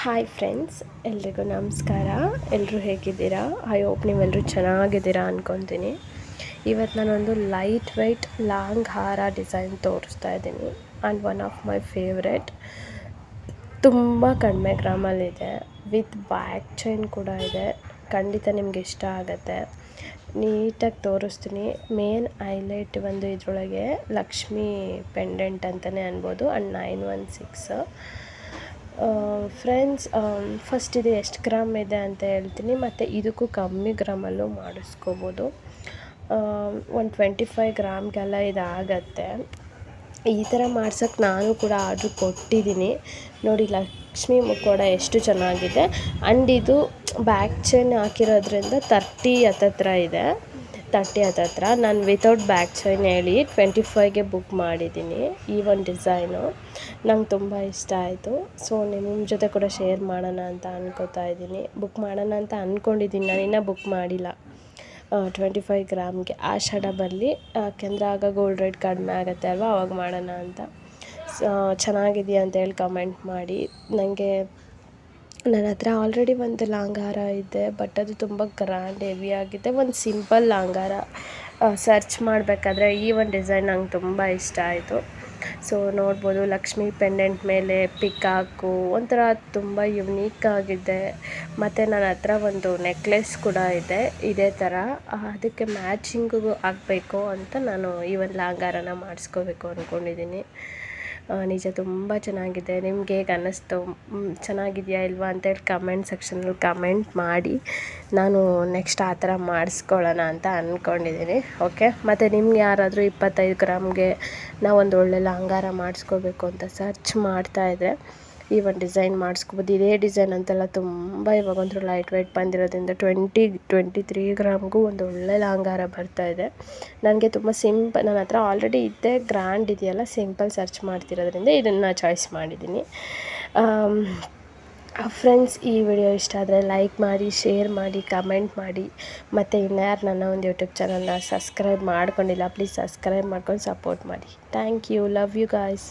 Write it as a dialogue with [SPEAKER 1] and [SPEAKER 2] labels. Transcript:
[SPEAKER 1] Hi friends, ಎಲ್ರಿಗೂ ನಮಸ್ಕಾರ. ಎಲ್ಲರೂ ಹೇಗಿದ್ದೀರಾ? ಐ ಹೋಪ್ ನೀವೆಲ್ಲರೂ ಚೆನ್ನಾಗಿದ್ದೀರಾ ಅಂದ್ಕೊತೀನಿ. ಇವತ್ತು ನಾನೊಂದು ಲೈಟ್ ವೆಯ್ಟ್ ಲಾಂಗ್ ಹಾರ ಡಿಸೈನ್ ತೋರಿಸ್ತಾ ಇದ್ದೀನಿ. And one of my favourite. ತುಂಬ ಕಡಿಮೆ ಗ್ರಾಮಲ್ಲಿದೆ, ವಿತ್ ಬ್ಯಾಕ್ ಚೈನ್ ಕೂಡ ಇದೆ. ಖಂಡಿತ ನಿಮ್ಗೆ ಇಷ್ಟ ಆಗುತ್ತೆ. ನೀಟಾಗಿ ತೋರಿಸ್ತೀನಿ. ಮೇನ್ ಹೈಲೈಟ್ ಒಂದು ಇದರೊಳಗೆ ಲಕ್ಷ್ಮಿ ಪೆಂಡೆಂಟ್ ಅಂತಲೇ ಅನ್ಬೋದು. ಆ್ಯಂಡ್ 916 ಫ್ರೆಂಡ್ಸ್, ಫಸ್ಟ್ ಇದು ಎಷ್ಟು ಗ್ರಾಮ್ ಇದೆ ಅಂತ ಹೇಳ್ತೀನಿ, ಮತ್ತು ಇದಕ್ಕೂ ಕಮ್ಮಿ ಗ್ರಾಮಲ್ಲೂ ಮಾಡಿಸ್ಕೋಬೋದು. ಒಂದು 25 ಗ್ರಾಮ್ಗೆಲ್ಲ ಇದಾಗತ್ತೆ. ಈ ಥರ ಮಾಡ್ಸೋಕ್ಕೆ ನಾನು ಕೂಡ ಆರ್ಡ್ರ್ ಕೊಟ್ಟಿದ್ದೀನಿ. ನೋಡಿ, ಲಕ್ಷ್ಮಿ ಮುಖವಾಡ ಎಷ್ಟು ಚೆನ್ನಾಗಿದೆ. ಆ್ಯಂಡ್ ಇದು ಬ್ಯಾಕ್ ಚೈನ್ ಹಾಕಿರೋದ್ರಿಂದ 30 ಹತ್ತತ್ರ ಇದೆ. 30 ಹತ್ತತ್ರ. ನಾನು ವಿತೌಟ್ ಬ್ಯಾಕ್ ಚೈನ್ ಹೇಳಿ 25ಗೆ ಬುಕ್ ಮಾಡಿದ್ದೀನಿ. ಈ ಒಂದು ಡಿಸೈನು ನಂಗೆ ತುಂಬ ಇಷ್ಟ ಆಯಿತು. ಸೊ ನಿಮ್ಮ ಜೊತೆ ಕೂಡ ಶೇರ್ ಮಾಡೋಣ ಅಂತ ಅನ್ಕೋತಾ ಇದ್ದೀನಿ. ಬುಕ್ ಮಾಡೋಣ ಅಂತ ಅಂದ್ಕೊಂಡಿದ್ದೀನಿ, ನಾನು ಇನ್ನೂ ಬುಕ್ ಮಾಡಿಲ್ಲ. 25 ಗ್ರಾಮ್ಗೆ ಆಷಾಢ ಬರಲಿ, ಯಾಕೆಂದರೆ ಆಗ ಗೋಲ್ಡ್ ರೇಟ್ ಕಡಿಮೆ ಆಗುತ್ತೆ ಅಲ್ವಾ, ಅವಾಗ ಮಾಡೋಣ ಅಂತ. ಚೆನ್ನಾಗಿದೆಯಾ ಅಂತ ಹೇಳಿ ಕಮೆಂಟ್ ಮಾಡಿ. ನನಗೆ ನನ್ನ ಹತ್ರ ಆಲ್ರೆಡಿ ಒಂದು ಲಾಂಗ್ ಹಾರ ಇದೆ, ಬಟ್ ಅದು ತುಂಬ ಗ್ರ್ಯಾಂಡ್ ಹೆವಿ ಆಗಿದೆ. ಒಂದು ಸಿಂಪಲ್ ಲಾಂಗ್ ಹಾರ ಸರ್ಚ್ ಮಾಡಬೇಕಾದ್ರೆ ಈ ಒಂದು ಡಿಸೈನ್ ನಂಗೆ ತುಂಬ ಇಷ್ಟ ಆಯಿತು. ಸೊ ನೋಡ್ಬೋದು, ಲಕ್ಷ್ಮಿ ಪೆಂಡೆಂಟ್ ಮೇಲೆ ಪಿಕಾಕು ಒಂಥರ ತುಂಬ ಯುನೀಕ್ ಆಗಿದೆ. ಮತ್ತು ನನ್ನ ಹತ್ರ ಒಂದು ನೆಕ್ಲೆಸ್ ಕೂಡ ಇದೆ ಇದೇ ಥರ. ಅದಕ್ಕೆ ಮ್ಯಾಚಿಂಗು ಆಗಬೇಕು ಅಂತ ನಾನು ಈ ಒಂದು ಲಾಂಗ್ ಹಾರನ ಮಾಡಿಸ್ಕೋಬೇಕು ಅಂದ್ಕೊಂಡಿದ್ದೀನಿ. ನಿಜ ತುಂಬ ಚೆನ್ನಾಗಿದೆ. ನಿಮ್ಗೆ ಹೇಗೆ ಅನ್ನಿಸ್ತು? ಚೆನ್ನಾಗಿದೆಯಾ ಇಲ್ವಾ ಅಂತೇಳಿ ಕಮೆಂಟ್ ಸೆಕ್ಷನಲ್ಲಿ ಕಮೆಂಟ್ ಮಾಡಿ. ನಾನು ನೆಕ್ಸ್ಟ್ ಆ ಥರ ಮಾಡಿಸ್ಕೊಳ್ಳೋಣ ಅಂತ ಅಂದ್ಕೊಂಡಿದ್ದೀನಿ. ಓಕೆ, ಮತ್ತು ನಿಮ್ಗೆ ಯಾರಾದರೂ 25 ಗ್ರಾಮ್ಗೆ ನಾವೊಂದು ಒಳ್ಳೆ ಲಾಂಗ್ ಹಾರ ಮಾಡಿಸ್ಕೋಬೇಕು ಅಂತ ಸರ್ಚ್ ಮಾಡ್ತಾಯಿದ್ರೆ ಈ ಒಂದು ಡಿಸೈನ್ ಮಾಡಿಸ್ಕೋಬೋದು. ಇದೇ ಡಿಸೈನ್ ಅಂತೆಲ್ಲ ತುಂಬ ಇವಾಗ ಒಂಥರ ಲೈಟ್ ವೆಯ್ಟ್ ಬಂದಿರೋದ್ರಿಂದ 23 ಗ್ರಾಮ್ಗೂ ಒಂದು ಒಳ್ಳೆ ಲಾಂಗ್ ಹಾರ ಬರ್ತಾಯಿದೆ. ನನಗೆ ತುಂಬ ನನ್ನ ಹತ್ರ ಆಲ್ರೆಡಿ ಇದೆ, ಗ್ರ್ಯಾಂಡ್ ಇದೆಯಲ್ಲ, ಸಿಂಪಲ್ ಸರ್ಚ್ ಮಾಡ್ತಿರೋದ್ರಿಂದ ಇದನ್ನು ಚಾಯ್ಸ್ ಮಾಡಿದ್ದೀನಿ. ಫ್ರೆಂಡ್ಸ್, ಈ ವಿಡಿಯೋ ಇಷ್ಟ ಆದರೆ ಲೈಕ್ ಮಾಡಿ, ಶೇರ್ ಮಾಡಿ, ಕಮೆಂಟ್ ಮಾಡಿ. ಮತ್ತು ಇನ್ಯಾರು ನನ್ನ ಒಂದು ಯೂಟ್ಯೂಬ್ ಚಾನಲ್ನ ಸಬ್ಸ್ಕ್ರೈಬ್ ಮಾಡ್ಕೊಂಡಿಲ್ಲ, ಪ್ಲೀಸ್ ಸಬ್ಸ್ಕ್ರೈಬ್ ಮಾಡ್ಕೊಂಡು ಸಪೋರ್ಟ್ ಮಾಡಿ. Thank you. Love you guys.